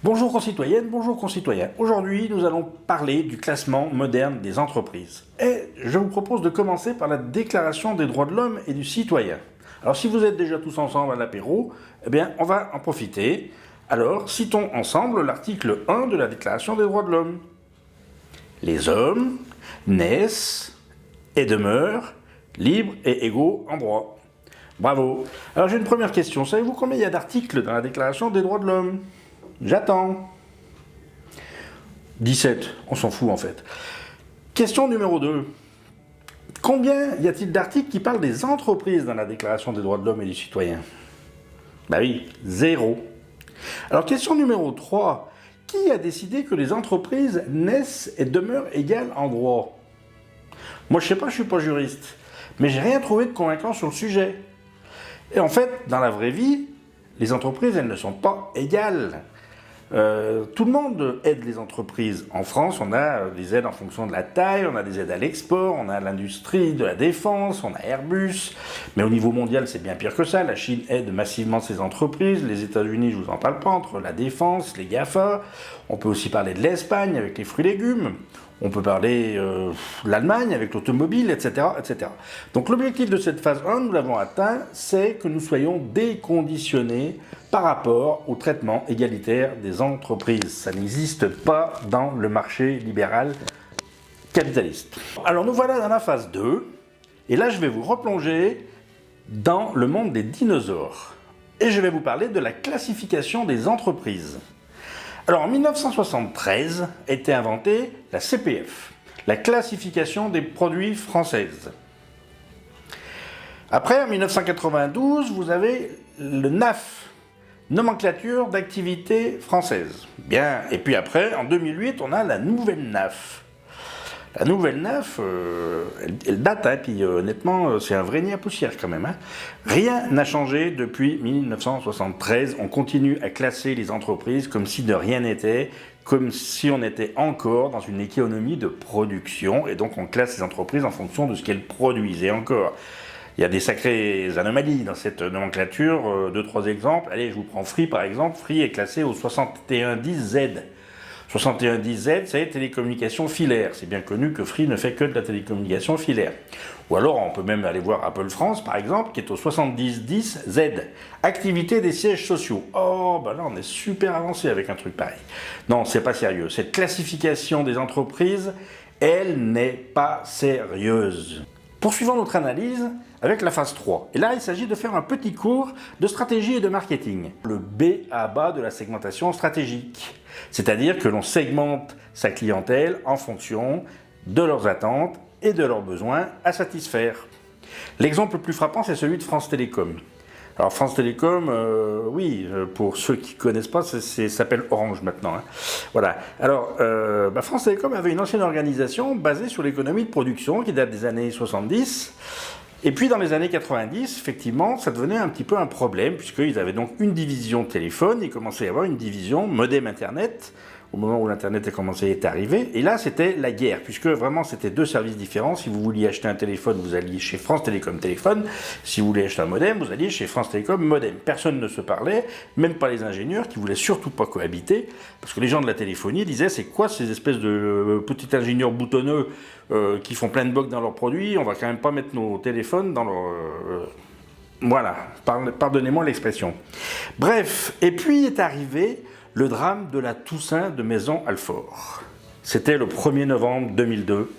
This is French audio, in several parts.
Bonjour concitoyennes, bonjour concitoyens. Aujourd'hui, nous allons parler du classement moderne des entreprises. Et je vous propose de commencer par la Déclaration des droits de l'homme et du citoyen. Alors si vous êtes déjà tous ensemble à l'apéro, eh bien on va en profiter. Alors citons ensemble l'article 1 de la Déclaration des droits de l'homme. Les hommes naissent et demeurent libres et égaux en droit. Bravo. Alors j'ai une première question. Savez-vous combien il y a d'articles dans la Déclaration des droits de l'homme ? J'attends. 17, on s'en fout en fait. Question numéro 2. Combien y a-t-il d'articles qui parlent des entreprises dans la Déclaration des droits de l'homme et du citoyen ? Bah oui, 0. Alors question numéro 3. Qui a décidé que les entreprises naissent et demeurent égales en droit ? Moi je sais pas, je suis pas juriste, mais j'ai rien trouvé de convaincant sur le sujet. Et en fait, dans la vraie vie, les entreprises, elles ne sont pas égales. Tout le monde aide les entreprises. En France, on a des aides en fonction de la taille, on a des aides à l'export, on a l'industrie de la défense, on a Airbus. Mais au niveau mondial, c'est bien pire que ça. La Chine aide massivement ses entreprises. Les États-Unis, je vous en parle pas, entre la défense, les GAFA. On peut aussi parler de l'Espagne avec les fruits et légumes. On peut parler de l'Allemagne avec l'automobile, etc., etc. Donc l'objectif de cette phase 1, nous l'avons atteint, c'est que nous soyons déconditionnés par rapport au traitement égalitaire des entreprises. Ça n'existe pas dans le marché libéral capitaliste. Alors nous voilà dans la phase 2, et là je vais vous replonger dans le monde des dinosaures. Et je vais vous parler de la classification des entreprises. Alors en 1973 a été inventée la CPF, la classification des produits françaises. Après, en 1992, vous avez le NAF, nomenclature d'activité française. Bien, et puis après, en 2008, on a la nouvelle NAF. La nouvelle NAF, elle date, puis honnêtement, c'est un vrai nid à poussière quand même. Rien n'a changé depuis 1973. On continue à classer les entreprises comme si de rien n'était, comme si on était encore dans une économie de production, et donc on classe les entreprises en fonction de ce qu'elles produisent. Et encore, il y a des sacrées anomalies dans cette nomenclature. 2-3 exemples. Allez, je vous prends Free par exemple. Free est classé au 7110Z. 7110Z, c'est télécommunications filaires. C'est bien connu que Free ne fait que de la télécommunication filaire. Ou alors, on peut même aller voir Apple France, par exemple, qui est au 7010Z. Activité des sièges sociaux. Oh, bah là, on est super avancé avec un truc pareil. Non, c'est pas sérieux. Cette classification des entreprises, elle n'est pas sérieuse. Poursuivons notre analyse avec la phase 3. Et là, il s'agit de faire un petit cours de stratégie et de marketing. Le B à bas de la segmentation stratégique. C'est-à-dire que l'on segmente sa clientèle en fonction de leurs attentes et de leurs besoins à satisfaire. L'exemple le plus frappant, c'est celui de France Télécom. Alors France Télécom, pour ceux qui ne connaissent pas, ça s'appelle Orange maintenant. Voilà. Alors, France Télécom avait une ancienne organisation basée sur l'économie de production qui date des années 70. Et puis dans les années 90, effectivement, ça devenait un petit peu un problème, puisqu'ils avaient donc une division téléphone, il commençait à y avoir une division modem Internet, au moment où l'Internet a commencé à arriver, et là c'était la guerre, puisque vraiment c'était deux services différents. Si vous vouliez acheter un téléphone, vous alliez chez France Télécom Téléphone, si vous voulez acheter un modem, vous alliez chez France Télécom Modem. Personne ne se parlait, même pas les ingénieurs, qui voulaient surtout pas cohabiter, parce que les gens de la téléphonie disaient, c'est quoi ces espèces de petits ingénieurs boutonneux qui font plein de bugs dans leurs produits, on va quand même pas mettre nos téléphones dans leur... Voilà, pardonnez-moi l'expression. Bref, et puis est arrivé le drame de la Toussaint de Maisons-Alfort. C'était le 1er novembre 2002.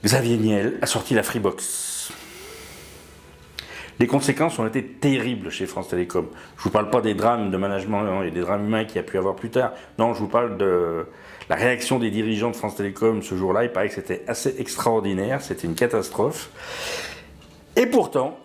Xavier Niel a sorti la Freebox. Les conséquences ont été terribles chez France Télécom. Je ne vous parle pas des drames de management et des drames humains qu'il y a pu avoir plus tard. Non, je vous parle de la réaction des dirigeants de France Télécom ce jour-là. Il paraît que c'était assez extraordinaire, c'était une catastrophe. Et pourtant,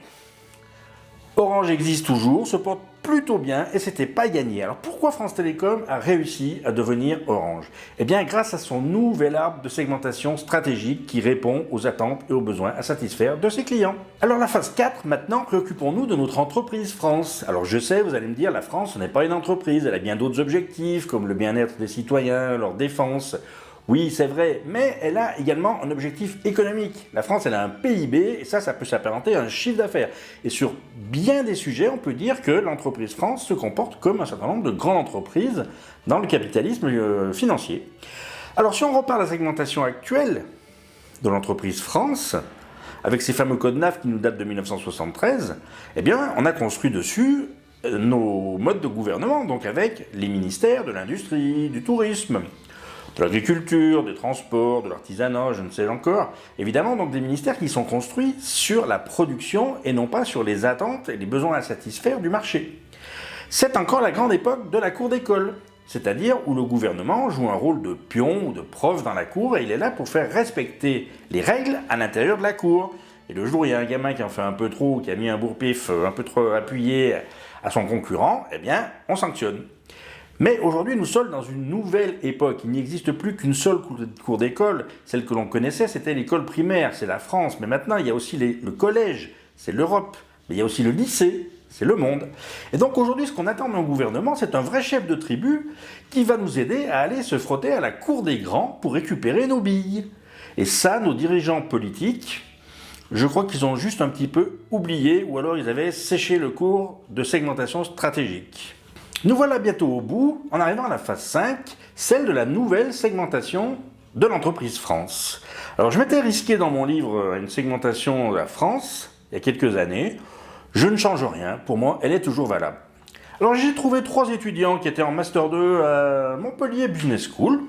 Orange existe toujours, se porte plutôt bien et c'était pas gagné. Alors pourquoi France Télécom a réussi à devenir Orange ? Eh bien grâce à son nouvel arbre de segmentation stratégique qui répond aux attentes et aux besoins à satisfaire de ses clients. Alors la phase 4, maintenant préoccupons-nous de notre entreprise France. Alors je sais, vous allez me dire, la France ce n'est pas une entreprise, elle a bien d'autres objectifs comme le bien-être des citoyens, leur défense. Oui, c'est vrai, mais elle a également un objectif économique. La France, elle a un PIB, et ça peut s'apparenter à un chiffre d'affaires. Et sur bien des sujets, on peut dire que l'entreprise France se comporte comme un certain nombre de grandes entreprises dans le capitalisme financier. Alors, si on repart à la segmentation actuelle de l'entreprise France, avec ces fameux codes NAF qui nous datent de 1973, eh bien, on a construit dessus nos modes de gouvernement, donc avec les ministères de l'industrie, du tourisme, de l'agriculture, des transports, de l'artisanat, je ne sais encore. Évidemment, donc des ministères qui sont construits sur la production et non pas sur les attentes et les besoins à satisfaire du marché. C'est encore la grande époque de la cour d'école, c'est-à-dire où le gouvernement joue un rôle de pion ou de prof dans la cour et il est là pour faire respecter les règles à l'intérieur de la cour. Et le jour où il y a un gamin qui en fait un peu trop, qui a mis un bourre-pif un peu trop appuyé à son concurrent, eh bien, on sanctionne. Mais aujourd'hui, nous sommes dans une nouvelle époque. Il n'existe plus qu'une seule cour d'école. Celle que l'on connaissait, c'était l'école primaire, c'est la France. Mais maintenant, il y a aussi le collège, c'est l'Europe. Mais il y a aussi le lycée, c'est le monde. Et donc aujourd'hui, ce qu'on attend d'un gouvernement, c'est un vrai chef de tribu qui va nous aider à aller se frotter à la cour des grands pour récupérer nos billes. Et ça, nos dirigeants politiques, je crois qu'ils ont juste un petit peu oublié, ou alors ils avaient séché le cours de segmentation stratégique. Nous voilà bientôt au bout, en arrivant à la phase 5, celle de la nouvelle segmentation de l'entreprise France. Alors je m'étais risqué dans mon livre à une segmentation de la France, il y a quelques années. Je ne change rien, pour moi elle est toujours valable. Alors j'ai trouvé 3 étudiants qui étaient en Master 2 à Montpellier Business School.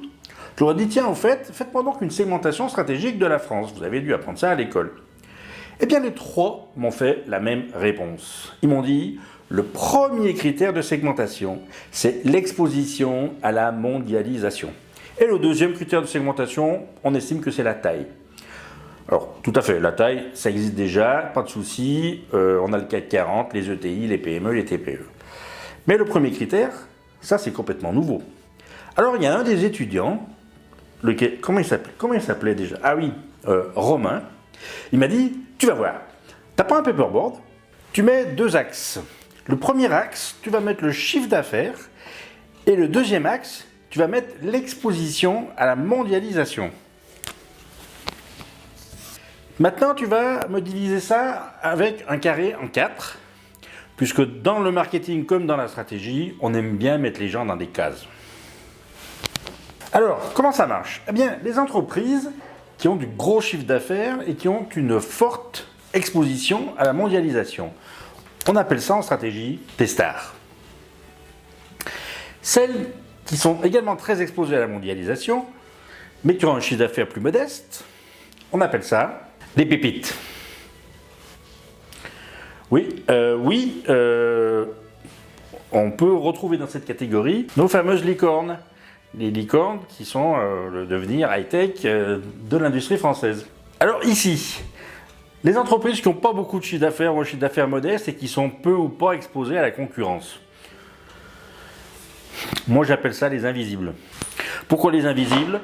Je leur ai dit, tiens, au fait, faites-moi donc une segmentation stratégique de la France. Vous avez dû apprendre ça à l'école. Eh bien les 3 m'ont fait la même réponse. Ils m'ont dit, le premier critère de segmentation, c'est l'exposition à la mondialisation. Et le deuxième critère de segmentation, on estime que c'est la taille. Alors, tout à fait, la taille, ça existe déjà, pas de souci. On a le CAC 40, les ETI, les PME, les TPE. Mais le premier critère, ça c'est complètement nouveau. Alors, il y a un des étudiants, comment il s'appelait déjà? Ah oui, Romain. Il m'a dit, tu vas voir, t'as pas un paperboard, tu mets 2 axes. Le premier axe, tu vas mettre le chiffre d'affaires et le deuxième axe, tu vas mettre l'exposition à la mondialisation. Maintenant, tu vas me diviser ça avec un carré en 4, puisque dans le marketing comme dans la stratégie, on aime bien mettre les gens dans des cases. Alors, comment ça marche? Eh bien, les entreprises qui ont du gros chiffre d'affaires et qui ont une forte exposition à la mondialisation. On appelle ça en stratégie des stars. Celles qui sont également très exposées à la mondialisation, mais qui ont un chiffre d'affaires plus modeste, on appelle ça des pépites. Oui, on peut retrouver dans cette catégorie nos fameuses licornes. Les licornes qui sont le devenir high-tech de l'industrie française. Alors ici, les entreprises qui n'ont pas beaucoup de chiffre d'affaires ou un chiffre d'affaires modeste et qui sont peu ou pas exposées à la concurrence. Moi j'appelle ça les invisibles. Pourquoi les invisibles?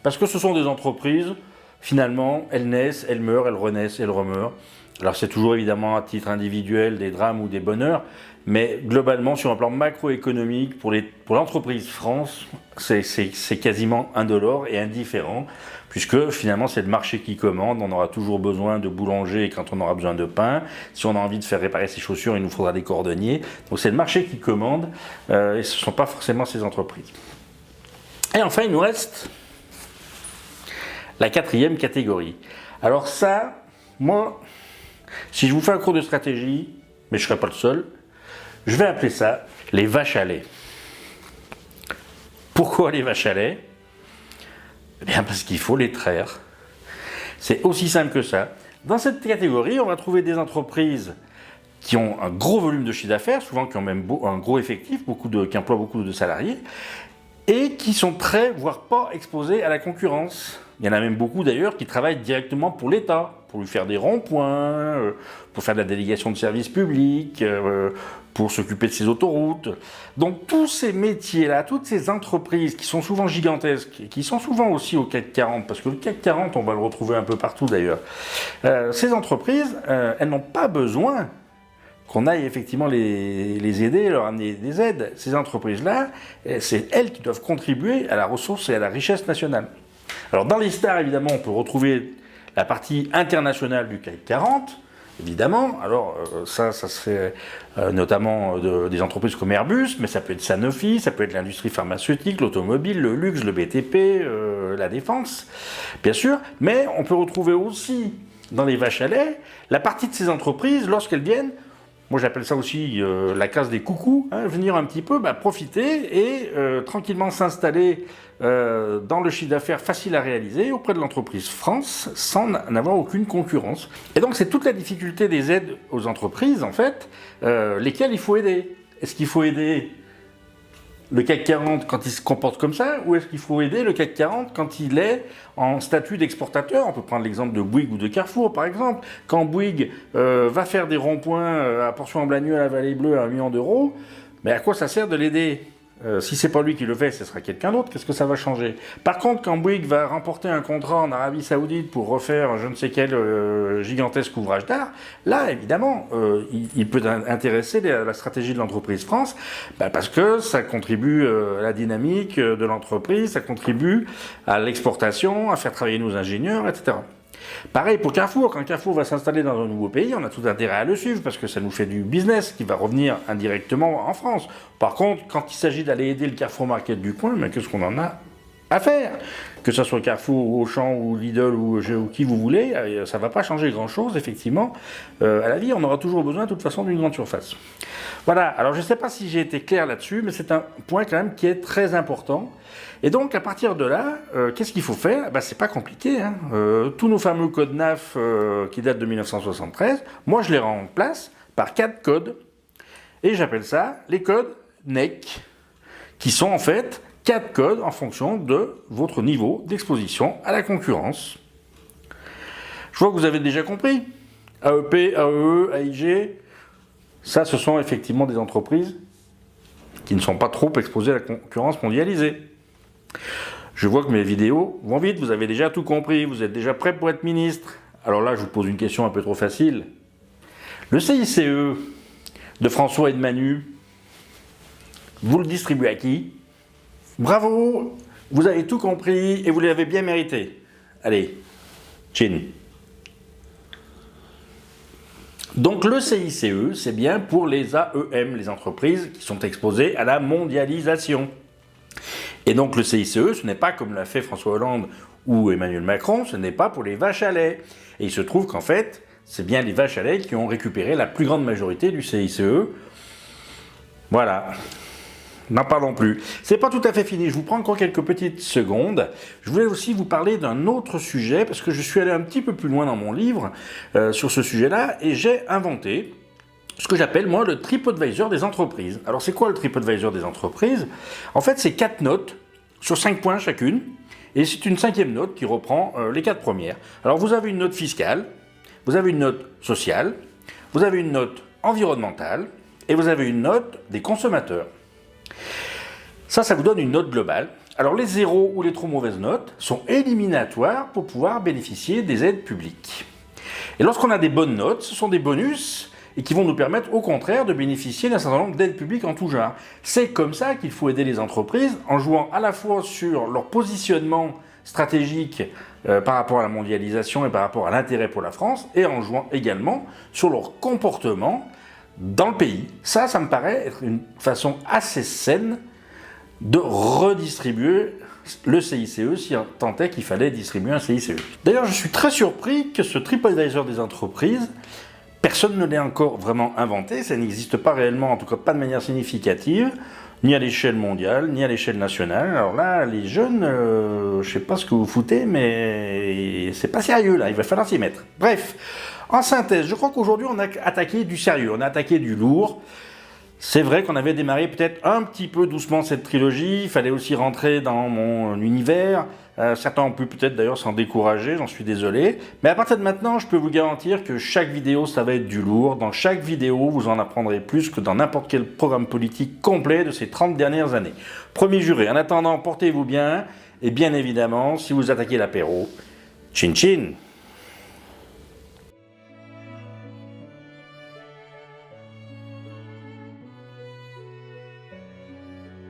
Parce que ce sont des entreprises, finalement, elles naissent, elles meurent, elles renaissent, elles remeurent. Alors c'est toujours évidemment à titre individuel des drames ou des bonheurs, mais globalement sur un plan macroéconomique, pour l'entreprise France, c'est quasiment indolore et indifférent, puisque finalement c'est le marché qui commande, on aura toujours besoin de boulanger quand on aura besoin de pain, si on a envie de faire réparer ses chaussures, il nous faudra des cordonniers, donc c'est le marché qui commande, et ce ne sont pas forcément ces entreprises. Et enfin il nous reste la 4e catégorie. Alors ça, moi, si je vous fais un cours de stratégie, mais je ne serai pas le seul, je vais appeler ça les vaches à lait. Pourquoi les vaches à lait? Eh bien parce qu'il faut les traire. C'est aussi simple que ça. Dans cette catégorie, on va trouver des entreprises qui ont un gros volume de chiffre d'affaires, souvent qui ont même un gros effectif, qui emploient beaucoup de salariés, et qui sont très, voire pas exposés à la concurrence. Il y en a même beaucoup d'ailleurs qui travaillent directement pour l'État, pour lui faire des ronds-points, pour faire de la délégation de services publics, pour s'occuper de ses autoroutes. Donc tous ces métiers-là, toutes ces entreprises qui sont souvent gigantesques, et qui sont souvent aussi au CAC 40, parce que le CAC 40, on va le retrouver un peu partout d'ailleurs, ces entreprises, elles n'ont pas besoin qu'on aille effectivement les aider, leur amener des aides. Ces entreprises-là, c'est elles qui doivent contribuer à la ressource et à la richesse nationale. Alors dans les stars, évidemment, on peut retrouver la partie internationale du CAC 40, évidemment. Alors ça se fait notamment des entreprises comme Airbus, mais ça peut être Sanofi, ça peut être l'industrie pharmaceutique, l'automobile, le luxe, le BTP, la défense, bien sûr. Mais on peut retrouver aussi dans les vaches à lait la partie de ces entreprises lorsqu'elles viennent, moi j'appelle ça aussi la case des coucous, hein, venir un petit peu profiter et tranquillement s'installer dans le chiffre d'affaires facile à réaliser auprès de l'entreprise France sans n'avoir aucune concurrence. Et donc c'est toute la difficulté des aides aux entreprises en fait, lesquelles il faut aider. Est-ce qu'il faut aider le CAC 40 quand il se comporte comme ça, ou est-ce qu'il faut aider le CAC 40 quand il est en statut d'exportateur? On peut prendre l'exemple de Bouygues ou de Carrefour par exemple. Quand Bouygues va faire des ronds-points à Portion-en-Blagneux, à la Vallée Bleue à 1 million d'euros, mais à quoi ça sert de l'aider? Si c'est pas lui qui le fait, ce sera quelqu'un d'autre, qu'est-ce que ça va changer? Par contre, quand Bouygues va remporter un contrat en Arabie Saoudite pour refaire je ne sais quel gigantesque ouvrage d'art, là, évidemment, il peut intéresser la stratégie de l'entreprise France, parce que ça contribue à la dynamique de l'entreprise, ça contribue à l'exportation, à faire travailler nos ingénieurs, etc. Pareil pour Carrefour, quand Carrefour va s'installer dans un nouveau pays, on a tout intérêt à le suivre parce que ça nous fait du business qui va revenir indirectement en France. Par contre, quand il s'agit d'aller aider le Carrefour Market du coin, mais qu'est-ce qu'on en a à faire? Que ce soit Carrefour, ou Auchan, ou Lidl, ou qui vous voulez, ça ne va pas changer grand-chose, effectivement. À la vie, on aura toujours besoin, de toute façon, d'une grande surface. Voilà, alors je ne sais pas si j'ai été clair là-dessus, mais c'est un point quand même qui est très important. Et donc, à partir de là, qu'est-ce qu'il faut faire? C'est pas compliqué, hein. Tous nos fameux codes NAF qui datent de 1973, moi je les remplace par 4 codes, et j'appelle ça les codes NEC, qui sont en fait 4 codes en fonction de votre niveau d'exposition à la concurrence. Je vois que vous avez déjà compris. AEP, AEE, AIG, ça ce sont effectivement des entreprises qui ne sont pas trop exposées à la concurrence mondialisée. Je vois que mes vidéos vont vite, vous avez déjà tout compris, vous êtes déjà prêt pour être ministre. Alors là, je vous pose une question un peu trop facile. Le CICE de François et de Manu, vous le distribuez à qui? Bravo, vous avez tout compris et vous l'avez bien mérité. Allez, chin. Donc le CICE, c'est bien pour les AEM, les entreprises qui sont exposées à la mondialisation. Et donc le CICE, ce n'est pas comme l'a fait François Hollande ou Emmanuel Macron, ce n'est pas pour les vaches à lait. Et il se trouve qu'en fait, c'est bien les vaches à lait qui ont récupéré la plus grande majorité du CICE. Voilà. N'en parlons plus. C'est pas tout à fait fini, je vous prends encore quelques petites secondes. Je voulais aussi vous parler d'un autre sujet, parce que je suis allé un petit peu plus loin dans mon livre sur ce sujet-là, et j'ai inventé ce que j'appelle, moi, le TripAdvisor des entreprises. Alors, c'est quoi le TripAdvisor des entreprises? En fait, c'est 4 notes sur 5 points chacune, et c'est une 5e note qui reprend les 4 premières. Alors, vous avez une note fiscale, vous avez une note sociale, vous avez une note environnementale, et vous avez une note des consommateurs. Ça vous donne une note globale. Alors, les zéros ou les trop mauvaises notes sont éliminatoires pour pouvoir bénéficier des aides publiques. Et lorsqu'on a des bonnes notes, ce sont des bonus et qui vont nous permettre au contraire de bénéficier d'un certain nombre d'aides publiques en tout genre. C'est comme ça qu'il faut aider les entreprises, en jouant à la fois sur leur positionnement stratégique par rapport à la mondialisation et par rapport à l'intérêt pour la France, et en jouant également sur leur comportement dans le pays. Ça me paraît être une façon assez saine de redistribuer le CICE si on tentait qu'il fallait distribuer un CICE. D'ailleurs, je suis très surpris que ce TripAdvisor des entreprises, personne ne l'ait encore vraiment inventé, ça n'existe pas réellement, en tout cas pas de manière significative, ni à l'échelle mondiale, ni à l'échelle nationale. Alors là, les jeunes, je sais pas ce que vous foutez, mais c'est pas sérieux là, il va falloir s'y mettre. Bref, en synthèse, je crois qu'aujourd'hui on a attaqué du sérieux, on a attaqué du lourd. C'est vrai qu'on avait démarré peut-être un petit peu doucement cette trilogie, il fallait aussi rentrer dans mon univers. Certains ont pu peut-être d'ailleurs s'en décourager, j'en suis désolé. Mais à partir de maintenant, je peux vous garantir que chaque vidéo, ça va être du lourd. Dans chaque vidéo, vous en apprendrez plus que dans n'importe quel programme politique complet de ces 30 dernières années. Premier juré. En attendant, portez-vous bien. Et bien évidemment, si vous attaquez l'apéro, chin chin.